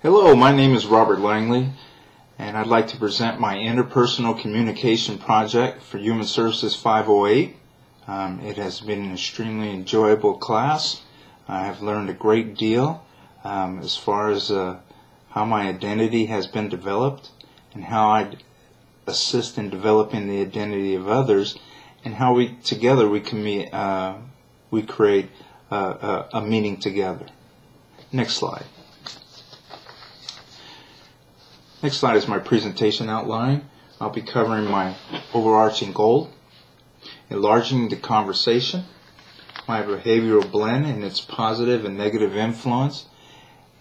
Hello, my name is Robert Langley, and I'd like to present my interpersonal communication project for Human Services 508. It has been an extremely enjoyable class. I have learned a great deal as far as how my identity has been developed and how I assist in developing the identity of others, and how we create a meaning together. Next slide. Next slide is my presentation outline. I'll be covering my overarching goal, enlarging the conversation, my behavioral blend and its positive and negative influence,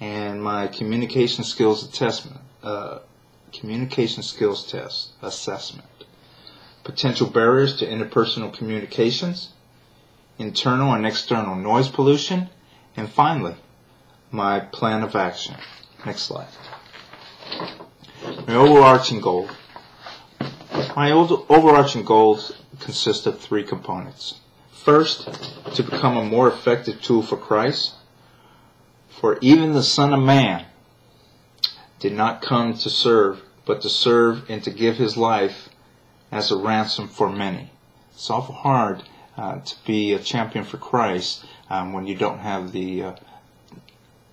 and my communication skills assessment, potential barriers to interpersonal communications, internal and external noise pollution, and finally, my plan of action. Next slide. My overarching goal. My overarching goals consist of three components. First, to become a more effective tool for Christ. For even the Son of Man did not come to serve, but to serve and to give his life as a ransom for many. It's awful hard to be a champion for Christ when you don't have the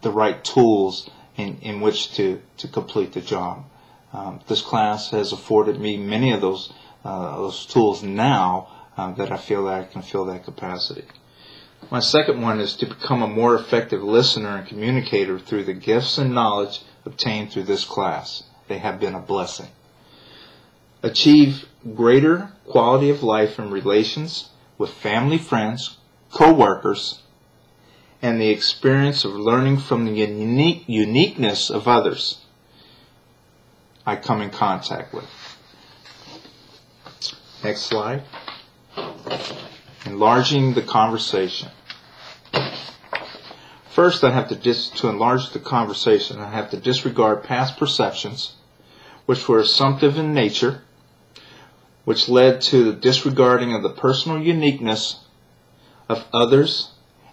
right tools in which to complete the job. This class has afforded me many of those tools now that I feel that I can fill that capacity. My second one is to become a more effective listener and communicator through the gifts and knowledge obtained through this class. They have been a blessing. Achieve greater quality of life and relations with family, friends, co-workers, and the experience of learning from the uniqueness of others I come in contact with. Next slide. Enlarging the conversation. First, I have to enlarge the conversation, I have to disregard past perceptions, which were assumptive in nature, which led to the disregarding of the personal uniqueness of others,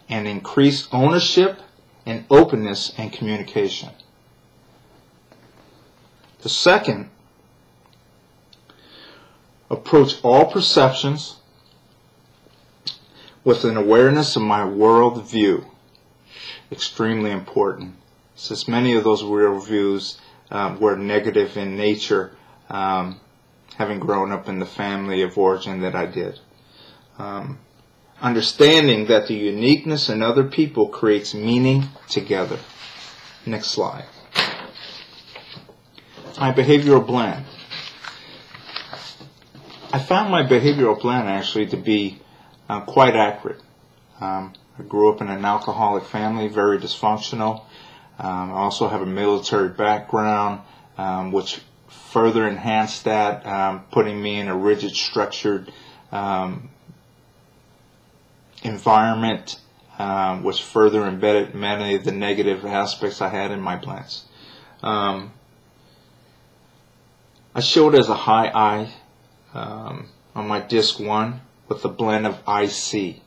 and increase ownership and openness and communication. The second, approach all perceptions with an awareness of my world view. Extremely important, since many of those world views were negative in nature, having grown up in the family of origin that I did. Understanding that the uniqueness in other people creates meaning together. Next slide. My behavioral blend. I found my behavioral blend actually to be quite accurate. I grew up in an alcoholic family, very dysfunctional. I also have a military background, which further enhanced that, putting me in a rigid, structured environment, which further embedded many of the negative aspects I had in my blends. I showed as a high I on my disc 1 with a blend of IC.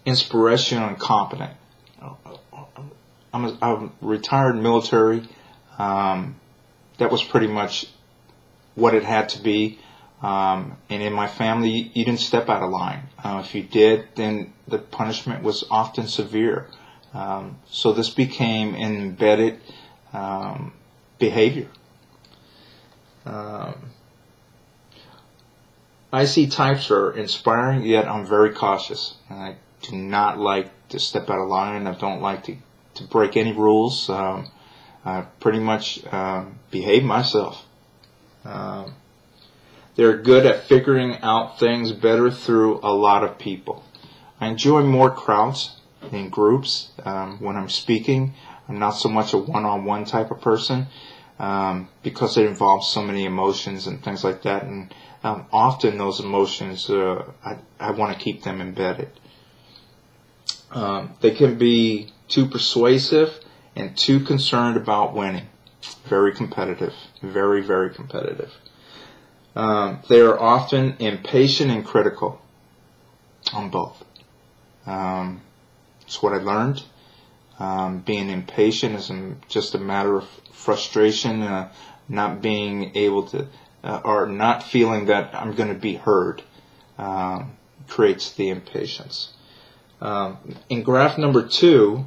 Inspirational and competent. I'm a retired military. That was pretty much what it had to be. And in my family, you didn't step out of line. If you did, then the punishment was often severe. So this became an embedded behavior. IC types are inspiring, yet I'm very cautious. I do not like to step out of line. I don't like to break any rules. I pretty much behave myself. They're good at figuring out things better through a lot of people. I enjoy more crowds and groups when I'm speaking. I'm not so much a one-on-one type of person because it involves so many emotions and things like that. And often those emotions, I want to keep them embedded. They can be too persuasive and too concerned about winning. Very competitive. Very, very competitive. They are often impatient and critical on both. It's what I learned. Being impatient is just a matter of frustration, not being able to, or not feeling that I'm going to be heard, creates the impatience. In graph number 2,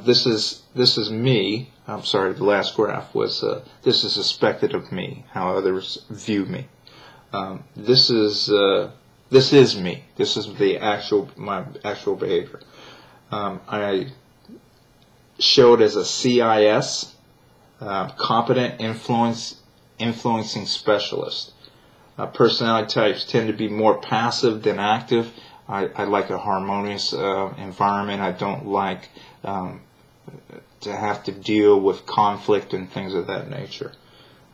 this is me. I'm sorry, the last graph was this is expected of me, how others view me. This is me. This is my actual behavior. I showed as a CIS, competent influencing specialist. Personality types tend to be more passive than active. I like a harmonious environment. I don't like to have to deal with conflict and things of that nature.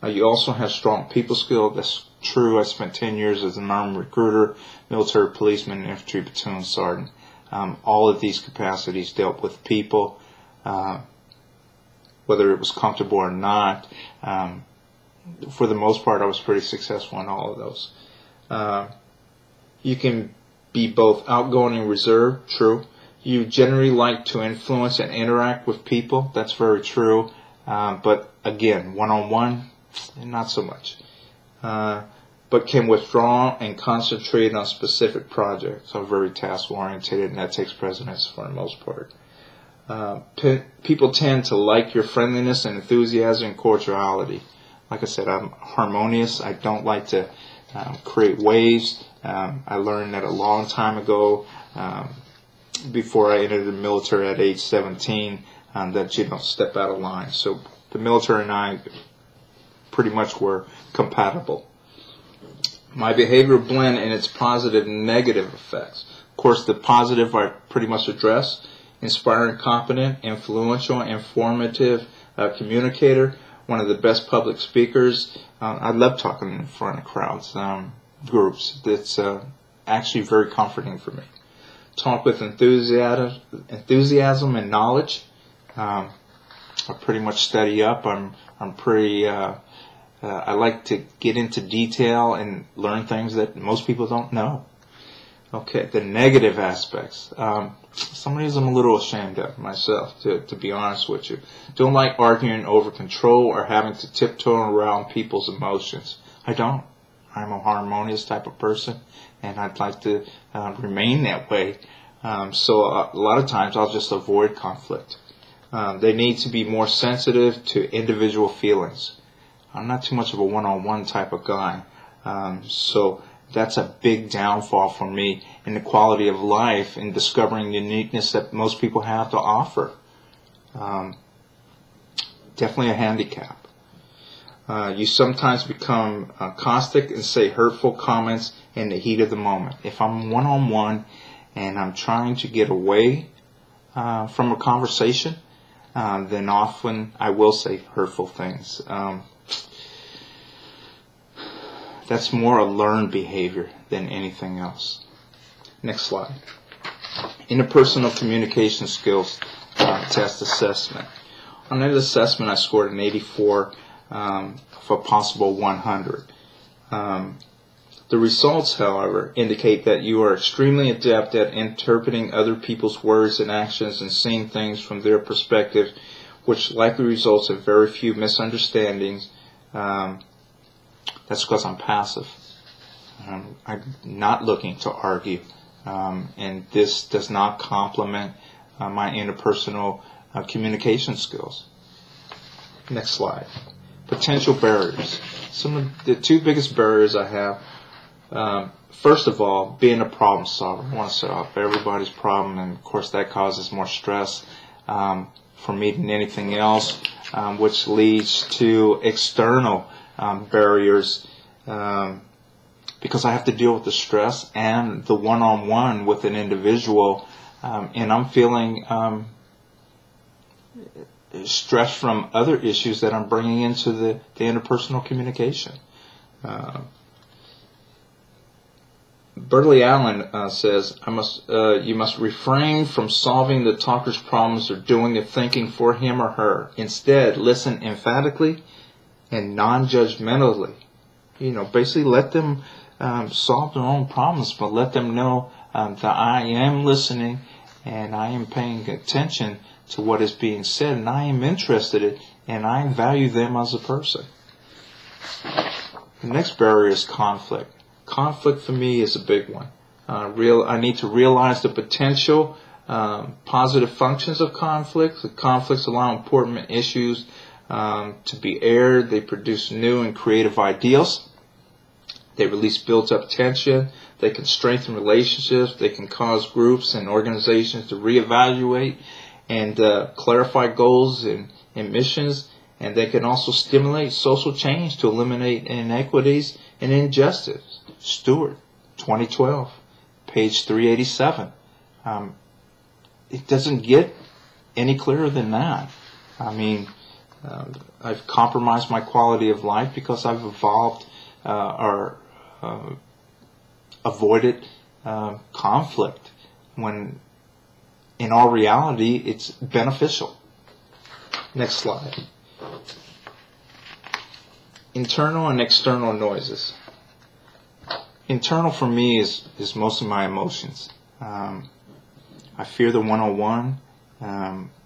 You also have strong people skill. That's true. I spent 10 years as an armed recruiter, military policeman, infantry platoon sergeant. All of these capacities dealt with people, whether it was comfortable or not. For the most part, I was pretty successful in all of those. You can be both outgoing and reserved. True. You generally like to influence and interact with people. That's very true. But again, one-on-one, not so much. But can withdraw and concentrate on specific projects. I'm very task-oriented, and that takes precedence for the most part. People tend to like your friendliness and enthusiasm and cordiality. Like I said, I'm harmonious. I don't like to create waves. I learned that a long time ago, before I entered the military at age 17, that you don't step out of line. So the military and I pretty much were compatible. My behavior blend in its positive and negative effects. Of course, the positive I pretty much address. Inspiring, competent, influential, informative communicator. One of the best public speakers. I love talking in front of crowds, groups. It's actually very comforting for me. Talk with enthusiasm and knowledge. I pretty much study up. I'm pretty. I like to get into detail and learn things that most people don't know. Okay, the negative aspects. Some of these I'm a little ashamed of myself, to be honest with you. Don't like arguing over control or having to tiptoe around people's emotions. I don't. I'm a harmonious type of person, and I'd like to remain that way. So a lot of times I'll just avoid conflict. They need to be more sensitive to individual feelings. I'm not too much of a one-on-one type of guy. So that's a big downfall for me in the quality of life and discovering the uniqueness that most people have to offer. Definitely a handicap. You sometimes become caustic and say hurtful comments in the heat of the moment. If I'm one-on-one and I'm trying to get away from a conversation, then often I will say hurtful things. That's more a learned behavior than anything else. Next slide. Interpersonal communication skills test assessment. On that assessment, I scored an 84 for a possible 100. The results, however, indicate that you are extremely adept at interpreting other people's words and actions and seeing things from their perspective, which likely results in very few misunderstandings. That's because I'm passive. I'm not looking to argue, and this does not complement my interpersonal communication skills. Next slide. Potential barriers. Some of the two biggest barriers I have. First of all, being a problem solver. I want to solve everybody's problem, and of course that causes more stress for me than anything else, which leads to external barriers, because I have to deal with the stress and the one-on-one with an individual, and I'm feeling stress from other issues that I'm bringing into the interpersonal communication. Burley Allen says, you must refrain from solving the talker's problems or doing the thinking for him or her. Instead, listen emphatically and non-judgmentally. Basically let them solve their own problems, but let them know that I am listening and I am paying attention to what is being said, and I am interested in, and I value them as a person. The next barrier is conflict. Conflict for me is a big one. I need to realize the potential positive functions of conflicts. The conflicts allow important issues to be aired. They produce new and creative ideals. They release built-up tension. They can strengthen relationships. They can cause groups and organizations to reevaluate and clarify goals and missions. And they can also stimulate social change to eliminate inequities and injustice. Stewart, 2012, page 387. It doesn't get any clearer than that. I mean, I've compromised my quality of life because I've evolved or avoided conflict, when in all reality it's beneficial. Next slide. Internal and external noises. Internal for me is mostly my emotions. I fear the 101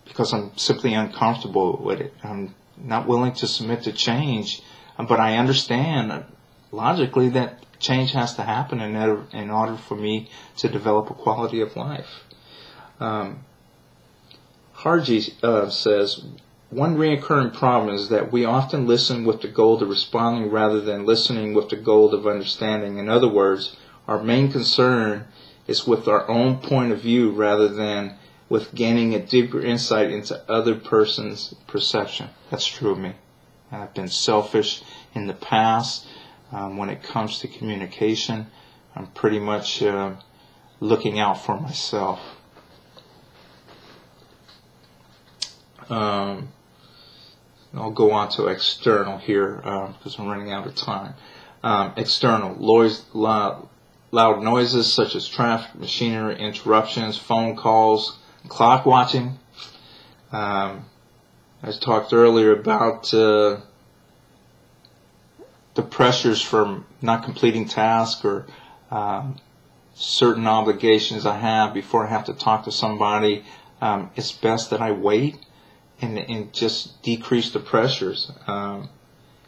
because I'm simply uncomfortable with it. I'm not willing to submit to change, but I understand logically that change has to happen in order for me to develop a quality of life. Harji says, one recurring problem is that we often listen with the goal of responding rather than listening with the goal of understanding. In other words, our main concern is with our own point of view rather than with gaining a deeper insight into other person's perception. That's true of me. I've been selfish in the past. When it comes to communication, I'm pretty much looking out for myself. I'll go on to external here because I'm running out of time. External, loud noises such as traffic, machinery, interruptions, phone calls, clock watching. I talked earlier about the pressures from not completing tasks or certain obligations I have before I have to talk to somebody. It's best that I wait and just decrease the pressures.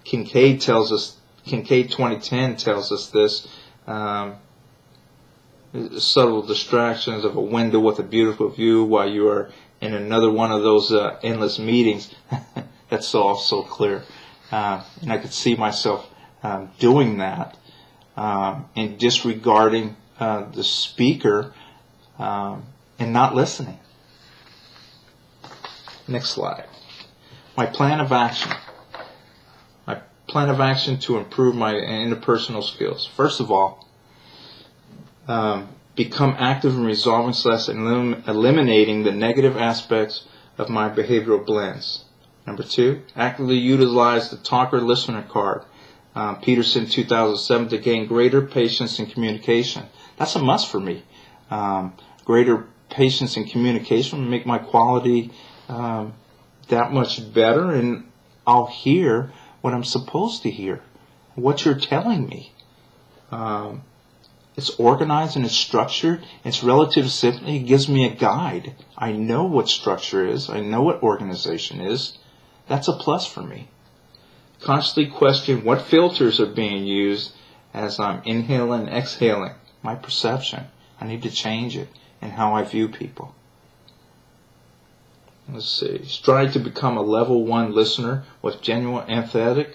Kincaid 2010 tells us this. Subtle distractions of a window with a beautiful view while you are in another one of those endless meetings. That's all so clear. And I could see myself doing that and disregarding the speaker and not listening. Next slide. My plan of action. My plan of action to improve my interpersonal skills. First of all, become active in resolving / eliminating the negative aspects of my behavioral blends. Number 2, actively utilize the talker-listener card. Peterson 2007 to gain greater patience in communication. That's a must for me. Greater patience in communication will make my quality that much better, and I'll hear what I'm supposed to hear, what you're telling me. It's organized and it's structured. It's relatively simple. It gives me a guide. I know what structure is. I know what organization is. That's a plus for me. Constantly question what filters are being used as I'm inhaling and exhaling. My perception. I need to change it in how I view people. Let's see. Strive to become a level 1 listener with genuine emphatic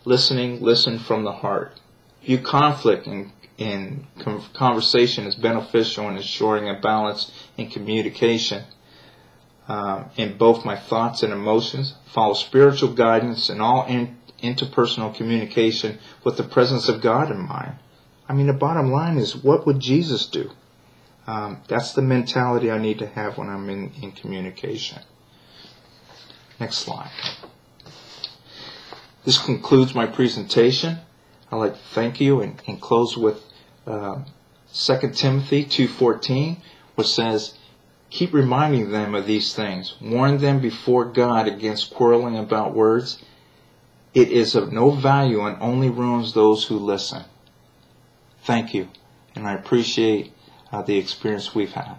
listening. Listen from the heart. View conflict in conversation as beneficial in ensuring a balance in communication in both my thoughts and emotions. Follow spiritual guidance in all interpersonal communication with the presence of God in mind. I mean, the bottom line is, what would Jesus do? That's the mentality I need to have when I'm in communication. Next slide. This concludes my presentation. I'd like to thank you and close with 2 Timothy 2:14, which says, keep reminding them of these things. Warn them before God against quarreling about words. It is of no value and only ruins those who listen. Thank you, and I appreciate the experience we've had.